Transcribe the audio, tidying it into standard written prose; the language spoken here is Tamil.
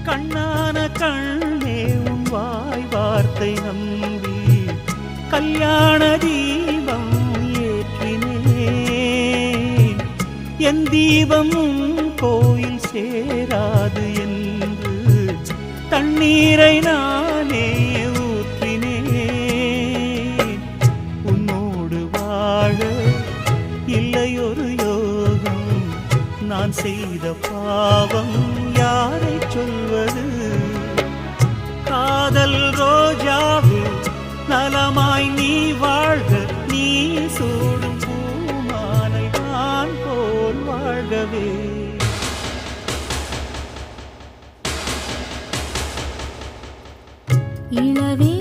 கண்ணான கண்ணே உன் வாய் வார்த்தை நம்பி கல்யாண தீபம் ஏற்றினேன். என் தீபம் கோயில் சேராது என்று தண்ணீரை நானே ஊற்றினேன். உன்னோடு வாழ இல்லையொரு யோகம், நான் செய்த பாவம் யாரை சொல்வது? காதல் ரோஜாவே நலமாய் நீ வாழ்க, நீ சூடும் பூமாலை நான் போல் வாழ்கவே. இளவே